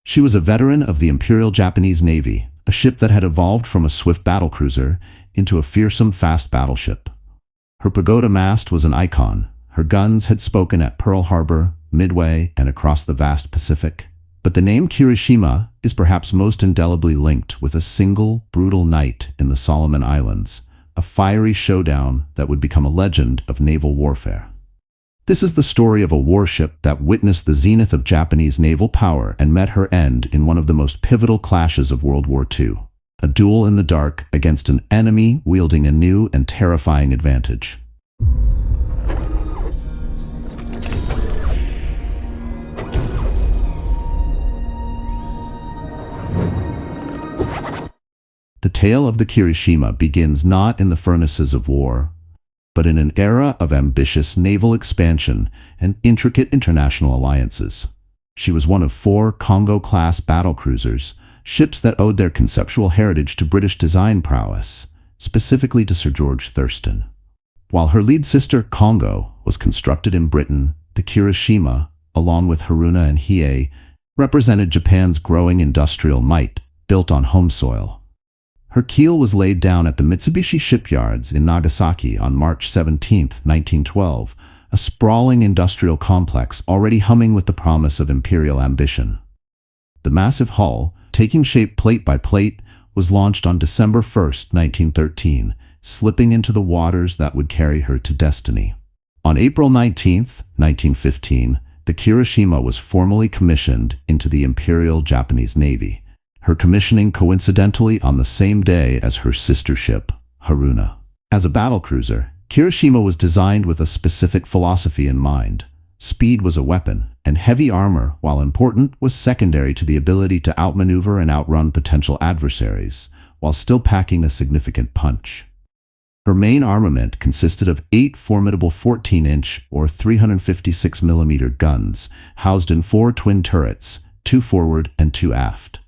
She was a veteran of the Imperial Japanese Navy, a ship that had evolved from a swift battlecruiser into a fearsome fast battleship. Her pagoda mast was an icon. Her guns had spoken at Pearl Harbor, Midway, and across the vast Pacific. But the name Kirishima is perhaps most indelibly linked with a single, brutal night in the Solomon Islands, a fiery showdown that would become a legend of naval warfare. This is the story of a warship that witnessed the zenith of Japanese naval power and met her end in one of the most pivotal clashes of World War II, a duel in the dark against an enemy wielding a new and terrifying advantage. The tale of the Kirishima begins not in the furnaces of war, but in an era of ambitious naval expansion and intricate international alliances. She was one of 4 Kongo-class battlecruisers, ships that owed their conceptual heritage to British design prowess, specifically to Sir George Thurston. While her lead sister, Kongo, was constructed in Britain, the Kirishima, along with Haruna and Hiei, represented Japan's growing industrial might, built on home soil. Her keel was laid down at the Mitsubishi shipyards in Nagasaki on March 17, 1912, a sprawling industrial complex already humming with the promise of imperial ambition. The massive hull, taking shape plate by plate, was launched on December 1, 1913, slipping into the waters that would carry her to destiny. On April 19, 1915, the Kirishima was formally commissioned into the Imperial Japanese Navy, her commissioning coincidentally on the same day as her sister ship, Haruna. As a battlecruiser, Kirishima was designed with a specific philosophy in mind. Speed was a weapon, and heavy armor, while important, was secondary to the ability to outmaneuver and outrun potential adversaries, while still packing a significant punch. Her main armament consisted of 8 formidable 14-inch or 356mm guns, housed in 4 twin turrets, 2 forward and 2 aft.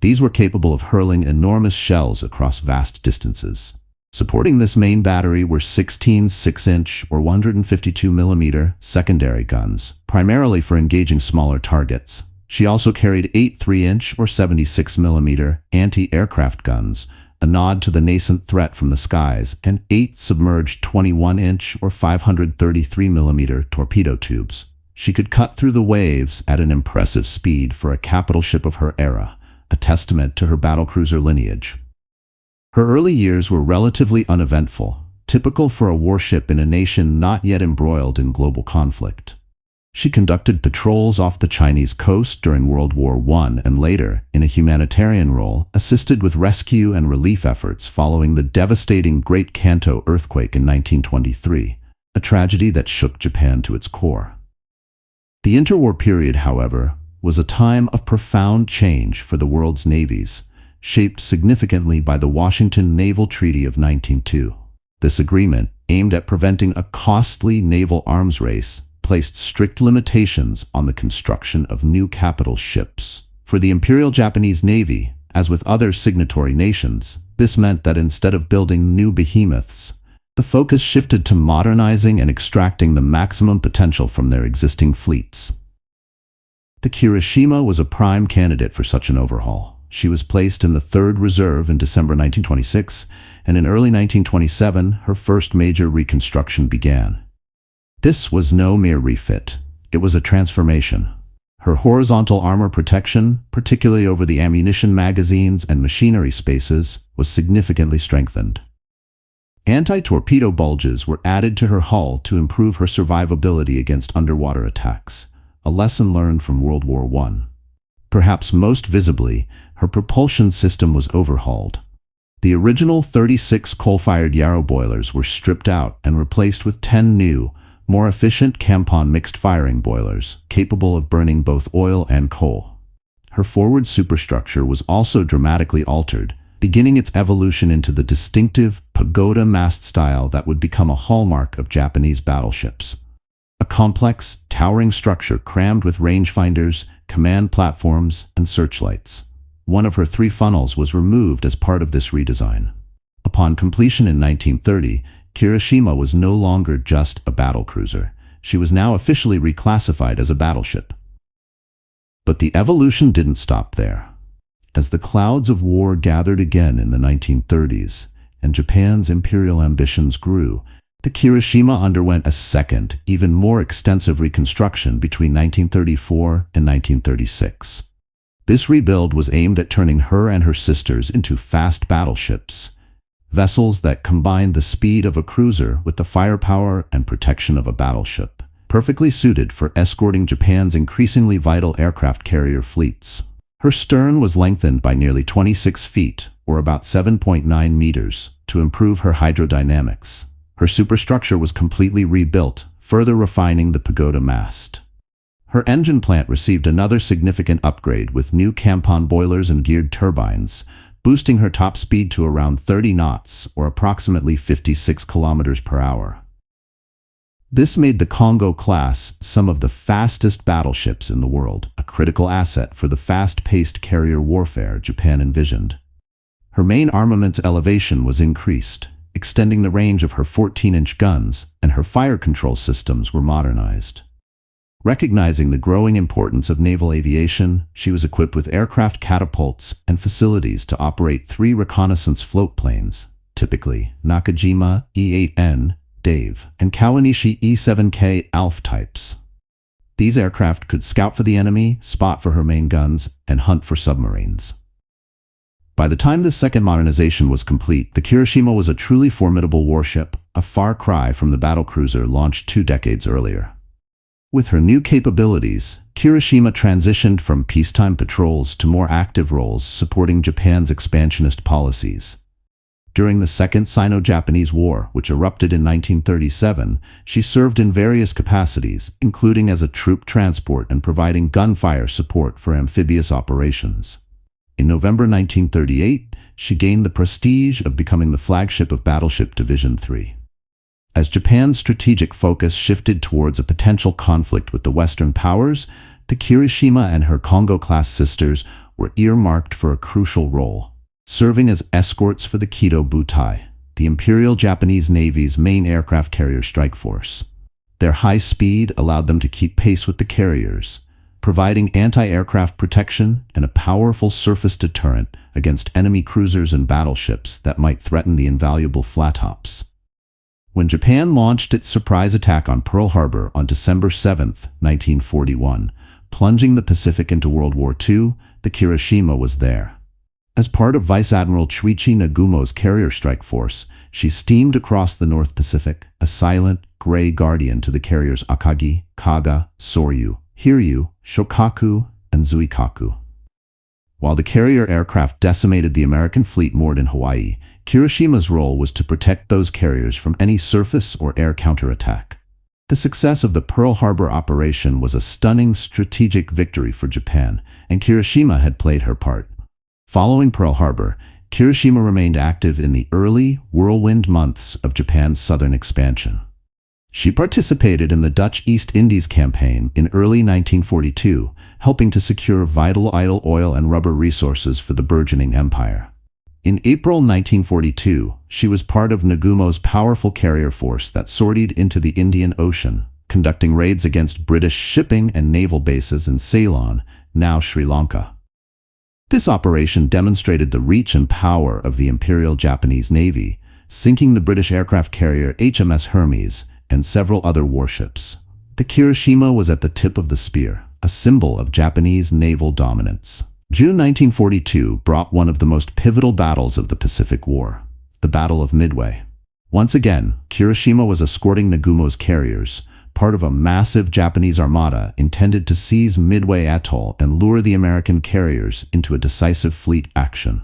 These were capable of hurling enormous shells across vast distances. Supporting this main battery were 16 6-inch or 152mm secondary guns, primarily for engaging smaller targets. She also carried 8 3-inch or 76mm anti-aircraft guns, a nod to the nascent threat from the skies, and 8 submerged 21-inch or 533mm torpedo tubes. She could cut through the waves at an impressive speed for a capital ship of her era, a testament to her battlecruiser lineage. Her early years were relatively uneventful, typical for a warship in a nation not yet embroiled in global conflict. She conducted patrols off the Chinese coast during World War I and later, in a humanitarian role, assisted with rescue and relief efforts following the devastating Great Kanto earthquake in 1923, a tragedy that shook Japan to its core. The interwar period, however, was a time of profound change for the world's navies, shaped significantly by the Washington Naval Treaty of 1902. This agreement, aimed at preventing a costly naval arms race, placed strict limitations on the construction of new capital ships. For the Imperial Japanese Navy, as with other signatory nations, this meant that instead of building new behemoths, the focus shifted to modernizing and extracting the maximum potential from their existing fleets. The Kirishima was a prime candidate for such an overhaul. She was placed in the 3rd Reserve in December 1926, and in early 1927, her first major reconstruction began. This was no mere refit. It was a transformation. Her horizontal armor protection, particularly over the ammunition magazines and machinery spaces, was significantly strengthened. Anti-torpedo bulges were added to her hull to improve her survivability against underwater attacks, a lesson learned from World War I. Perhaps most visibly, her propulsion system was overhauled. The original 36 coal-fired Yarrow boilers were stripped out and replaced with 10 new, more efficient Kampon mixed-firing boilers, capable of burning both oil and coal. Her forward superstructure was also dramatically altered, beginning its evolution into the distinctive pagoda mast style that would become a hallmark of Japanese battleships. A complex, towering structure crammed with rangefinders, command platforms, and searchlights. One of her 3 funnels was removed as part of this redesign. Upon completion in 1930, Kirishima was no longer just a battlecruiser. She was now officially reclassified as a battleship. But the evolution didn't stop there. As the clouds of war gathered again in the 1930s, and Japan's imperial ambitions grew, the Kirishima underwent a second, even more extensive reconstruction between 1934 and 1936. This rebuild was aimed at turning her and her sisters into fast battleships, vessels that combined the speed of a cruiser with the firepower and protection of a battleship, perfectly suited for escorting Japan's increasingly vital aircraft carrier fleets. Her stern was lengthened by nearly 26 feet, or about 7.9 meters, to improve her hydrodynamics. Her superstructure was completely rebuilt, further refining the pagoda mast. Her engine plant received another significant upgrade with new Kampon boilers and geared turbines, boosting her top speed to around 30 knots, or approximately 56 kilometers per hour. This made the Kongo-class some of the fastest battleships in the world, a critical asset for the fast-paced carrier warfare Japan envisioned. Her main armaments elevation was increased, extending the range of her 14-inch guns, and her fire control systems were modernized. Recognizing the growing importance of naval aviation, she was equipped with aircraft catapults and facilities to operate 3 reconnaissance float planes, typically Nakajima E-8N, Dave, and Kawanishi E-7K ALF types. These aircraft could scout for the enemy, spot for her main guns, and hunt for submarines. By the time the second modernization was complete, the Kirishima was a truly formidable warship, a far cry from the battlecruiser launched 2 decades earlier. With her new capabilities, Kirishima transitioned from peacetime patrols to more active roles supporting Japan's expansionist policies. During the Second Sino-Japanese War, which erupted in 1937, she served in various capacities, including as a troop transport and providing gunfire support for amphibious operations. In November 1938, she gained the prestige of becoming the flagship of Battleship Division 3. As Japan's strategic focus shifted towards a potential conflict with the Western powers, the Kirishima and her Kongo-class sisters were earmarked for a crucial role, serving as escorts for the Kido Butai, the Imperial Japanese Navy's main aircraft carrier strike force. Their high speed allowed them to keep pace with the carriers, providing anti-aircraft protection and a powerful surface deterrent against enemy cruisers and battleships that might threaten the invaluable flattops. When Japan launched its surprise attack on Pearl Harbor on December 7, 1941, plunging the Pacific into World War II, the Kirishima was there. As part of Vice Admiral Chuichi Nagumo's carrier strike force, she steamed across the North Pacific, a silent, gray guardian to the carriers Akagi, Kaga, Soryu, Hiryu, Shokaku, and Zuikaku. While the carrier aircraft decimated the American fleet moored in Hawaii, Kirishima's role was to protect those carriers from any surface or air counterattack. The success of the Pearl Harbor operation was a stunning strategic victory for Japan, and Kirishima had played her part. Following Pearl Harbor, Kirishima remained active in the early, whirlwind months of Japan's southern expansion. She participated in the Dutch East Indies campaign in early 1942, helping to secure vital idle oil and rubber resources for the burgeoning empire. In April 1942, she was part of Nagumo's powerful carrier force that sortied into the Indian Ocean, conducting raids against British shipping and naval bases in Ceylon, now Sri Lanka. This operation demonstrated the reach and power of the Imperial Japanese Navy, sinking the British aircraft carrier HMS Hermes and several other warships. The Kirishima was at the tip of the spear, a symbol of Japanese naval dominance. June 1942 brought one of the most pivotal battles of the Pacific War, the Battle of Midway. Once again, Kirishima was escorting Nagumo's carriers, part of a massive Japanese armada intended to seize Midway Atoll and lure the American carriers into a decisive fleet action.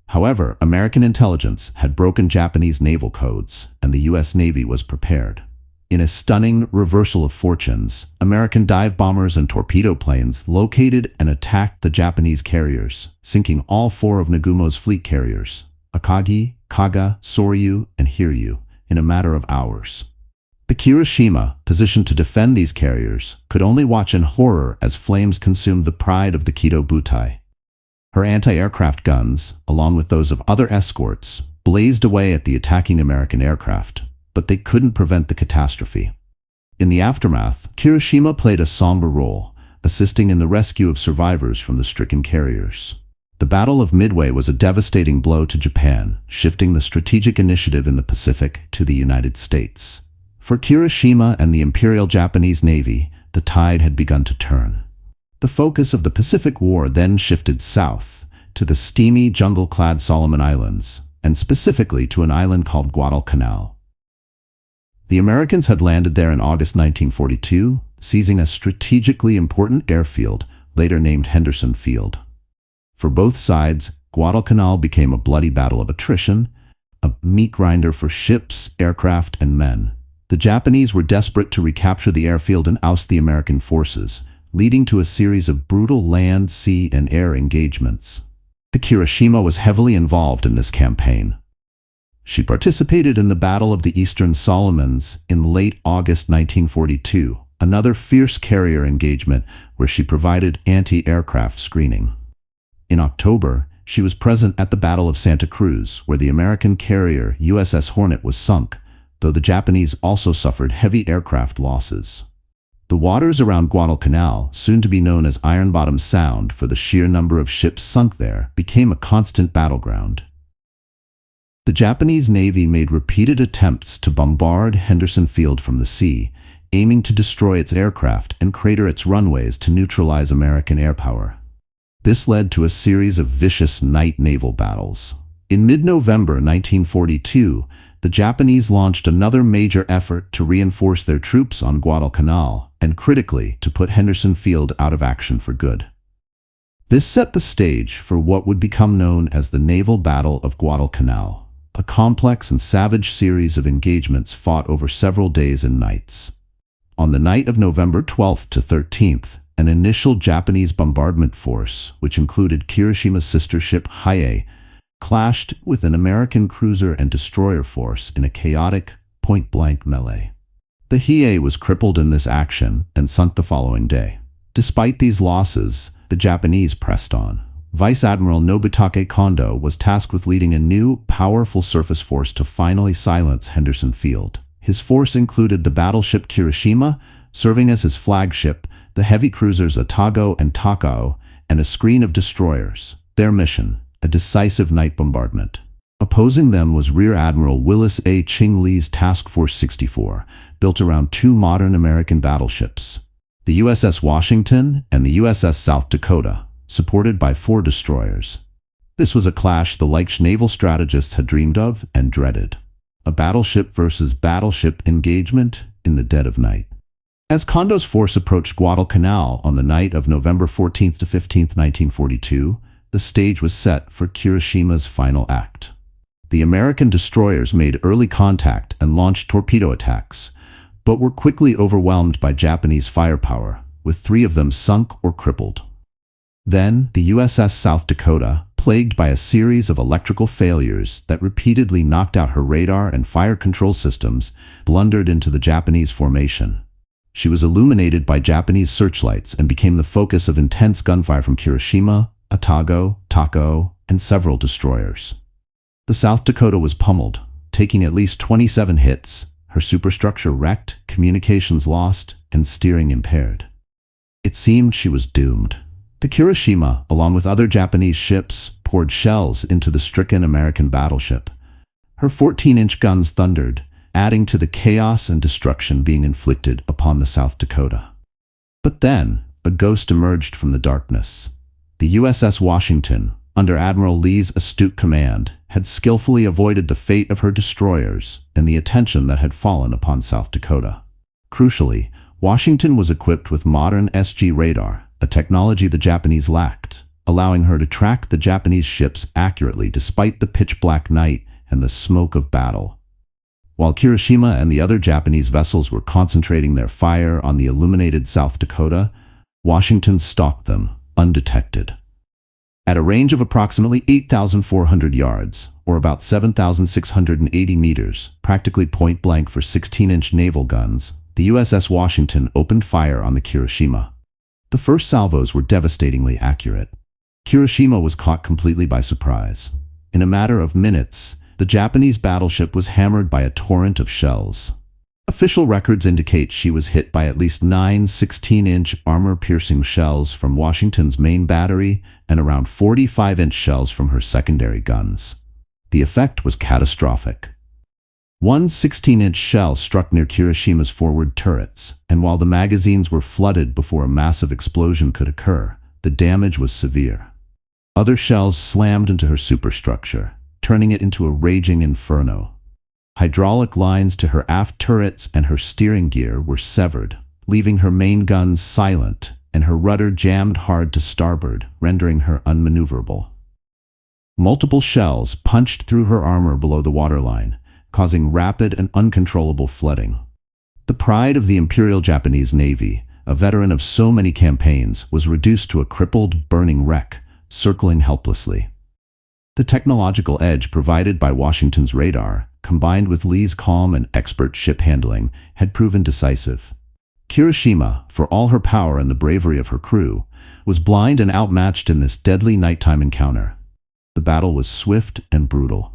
However, American intelligence had broken Japanese naval codes, and the U.S. Navy was prepared. In a stunning reversal of fortunes, American dive bombers and torpedo planes located and attacked the Japanese carriers, sinking all 4 of Nagumo's fleet carriers, Akagi, Kaga, Soryu, and Hiryu, in a matter of hours. The Kirishima, positioned to defend these carriers, could only watch in horror as flames consumed the pride of the Kido Butai. Her anti-aircraft guns, along with those of other escorts, blazed away at the attacking American aircraft, but they couldn't prevent the catastrophe. In the aftermath, Kirishima played a somber role, assisting in the rescue of survivors from the stricken carriers. The Battle of Midway was a devastating blow to Japan, shifting the strategic initiative in the Pacific to the United States. For Kirishima and the Imperial Japanese Navy, the tide had begun to turn. The focus of the Pacific War then shifted south, to the steamy, jungle-clad Solomon Islands, and specifically to an island called Guadalcanal. The Americans had landed there in August 1942, seizing a strategically important airfield, later named Henderson Field. For both sides, Guadalcanal became a bloody battle of attrition, a meat grinder for ships, aircraft, and men. The Japanese were desperate to recapture the airfield and oust the American forces, leading to a series of brutal land, sea, and air engagements. The Kirishima was heavily involved in this campaign. She participated in the Battle of the Eastern Solomons in late August 1942, another fierce carrier engagement where she provided anti-aircraft screening. In October, she was present at the Battle of Santa Cruz, where the American carrier USS Hornet was sunk, though the Japanese also suffered heavy aircraft losses. The waters around Guadalcanal, soon to be known as Ironbottom Sound for the sheer number of ships sunk there, became a constant battleground. The Japanese Navy made repeated attempts to bombard Henderson Field from the sea, aiming to destroy its aircraft and crater its runways to neutralize American air power. This led to a series of vicious night naval battles. In mid-November 1942, the Japanese launched another major effort to reinforce their troops on Guadalcanal and, critically, to put Henderson Field out of action for good. This set the stage for what would become known as the Naval Battle of Guadalcanal, a complex and savage series of engagements fought over several days and nights. On the night of November 12th to 13th, an initial Japanese bombardment force, which included Kirishima's sister ship Hiei, clashed with an American cruiser and destroyer force in a chaotic, point-blank melee. The Hiei was crippled in this action and sunk the following day. Despite these losses, the Japanese pressed on. Vice Admiral Nobutake Kondo was tasked with leading a new, powerful surface force to finally silence Henderson Field. His force included the battleship Kirishima, serving as his flagship, the heavy cruisers Atago and Takao, and a screen of destroyers. Their mission: a decisive night bombardment. Opposing them was Rear Admiral Willis A. Ching Lee's Task Force 64, built around two modern American battleships, the USS Washington and the USS South Dakota, supported by 4 destroyers. This was a clash the likes naval strategists had dreamed of and dreaded. A battleship versus battleship engagement in the dead of night. As Kondo's force approached Guadalcanal on the night of November 14th to 15th, 1942, the stage was set for Kirishima's final act. The American destroyers made early contact and launched torpedo attacks, but were quickly overwhelmed by Japanese firepower, with 3 of them sunk or crippled. Then, the USS South Dakota, plagued by a series of electrical failures that repeatedly knocked out her radar and fire control systems, blundered into the Japanese formation. She was illuminated by Japanese searchlights and became the focus of intense gunfire from Kirishima, Atago, Takao, and several destroyers. The South Dakota was pummeled, taking at least 27 hits, her superstructure wrecked, communications lost, and steering impaired. It seemed she was doomed. The Kirishima, along with other Japanese ships, poured shells into the stricken American battleship. Her 14-inch guns thundered, adding to the chaos and destruction being inflicted upon the South Dakota. But then, a ghost emerged from the darkness. The USS Washington, under Admiral Lee's astute command, had skillfully avoided the fate of her destroyers and the attention that had fallen upon South Dakota. Crucially, Washington was equipped with modern SG radar, a technology the Japanese lacked, allowing her to track the Japanese ships accurately despite the pitch-black night and the smoke of battle. While Kirishima and the other Japanese vessels were concentrating their fire on the illuminated South Dakota, Washington stalked them, undetected. At a range of approximately 8,400 yards, or about 7,680 meters, practically point-blank for 16-inch naval guns, the USS Washington opened fire on the Kirishima. The first salvos were devastatingly accurate. Kirishima was caught completely by surprise. In a matter of minutes, the Japanese battleship was hammered by a torrent of shells. Official records indicate she was hit by at least 9 16-inch armor-piercing shells from Washington's main battery and around 45-inch shells from her secondary guns. The effect was catastrophic. One 16-inch shell struck near Kirishima's forward turrets, and while the magazines were flooded before a massive explosion could occur, the damage was severe. Other shells slammed into her superstructure, turning it into a raging inferno. Hydraulic lines to her aft turrets and her steering gear were severed, leaving her main guns silent and her rudder jammed hard to starboard, rendering her unmaneuverable. Multiple shells punched through her armor below the waterline, causing rapid and uncontrollable flooding. The pride of the Imperial Japanese Navy, a veteran of so many campaigns, was reduced to a crippled, burning wreck, circling helplessly. The technological edge provided by Washington's radar, combined with Lee's calm and expert ship handling, had proven decisive. Kirishima, for all her power and the bravery of her crew, was blind and outmatched in this deadly nighttime encounter. The battle was swift and brutal.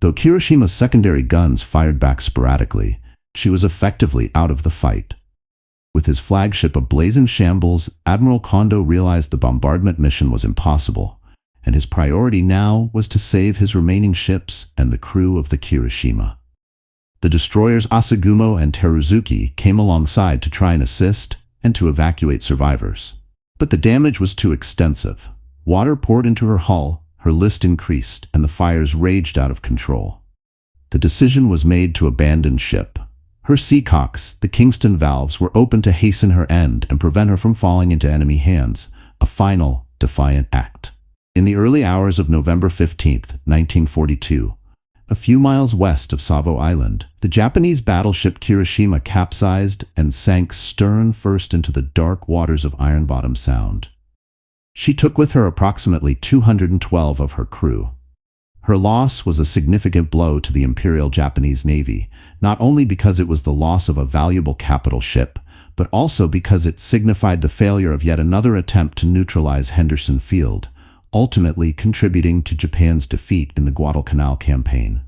Though Kirishima's secondary guns fired back sporadically, she was effectively out of the fight. With his flagship a blazing shambles, Admiral Kondo realized the bombardment mission was impossible, and his priority now was to save his remaining ships and the crew of the Kirishima. The destroyers Asagumo and Teruzuki came alongside to try and assist and to evacuate survivors. But the damage was too extensive. Water poured into her hull, her list increased, and the fires raged out of control. The decision was made to abandon ship. Her seacocks, the Kingston valves, were open to hasten her end and prevent her from falling into enemy hands, a final, defiant act. In the early hours of November 15, 1942, a few miles west of Savo Island, the Japanese battleship Kirishima capsized and sank stern first into the dark waters of Ironbottom Sound. She took with her approximately 212 of her crew. Her loss was a significant blow to the Imperial Japanese Navy, not only because it was the loss of a valuable capital ship, but also because it signified the failure of yet another attempt to neutralize Henderson Field, ultimately contributing to Japan's defeat in the Guadalcanal campaign.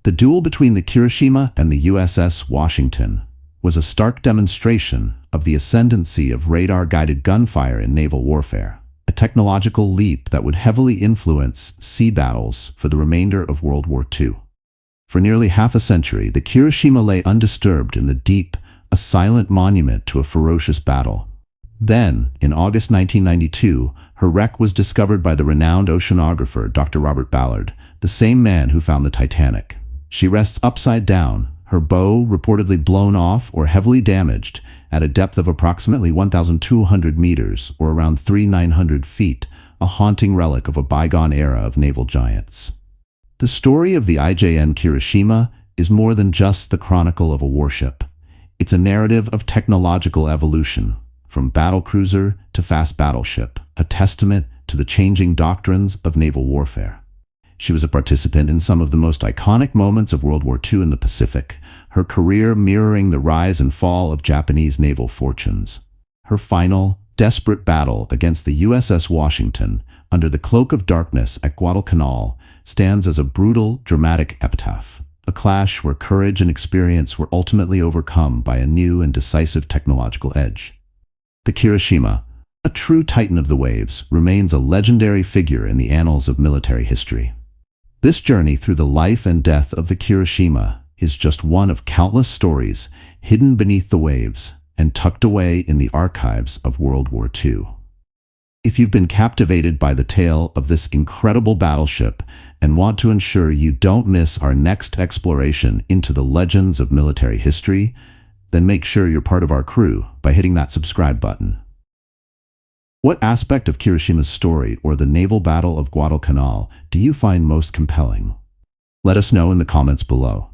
The duel between the Kirishima and the USS Washington was a stark demonstration of the ascendancy of radar-guided gunfire in naval warfare, a technological leap that would heavily influence sea battles for the remainder of World War II. For nearly half a century, the Kirishima lay undisturbed in the deep, a silent monument to a ferocious battle. Then, in August 1992, her wreck was discovered by the renowned oceanographer Dr. Robert Ballard, the same man who found the Titanic. She rests upside down, her bow reportedly blown off or heavily damaged at a depth of approximately 1,200 meters or around 3,900 feet, a haunting relic of a bygone era of naval giants. The story of the IJN Kirishima is more than just the chronicle of a warship. It's a narrative of technological evolution, from battlecruiser to fast battleship, a testament to the changing doctrines of naval warfare. She was a participant in some of the most iconic moments of World War II in the Pacific, her career mirroring the rise and fall of Japanese naval fortunes. Her final, desperate battle against the USS Washington, under the cloak of darkness at Guadalcanal, stands as a brutal, dramatic epitaph, a clash where courage and experience were ultimately overcome by a new and decisive technological edge. The Kirishima, a true titan of the waves, remains a legendary figure in the annals of military history. This journey through the life and death of the Kirishima is just one of countless stories hidden beneath the waves and tucked away in the archives of World War II. If you've been captivated by the tale of this incredible battleship and want to ensure you don't miss our next exploration into the legends of military history, then make sure you're part of our crew by hitting that subscribe button. What aspect of Kirishima's story or the Naval Battle of Guadalcanal do you find most compelling? Let us know in the comments below.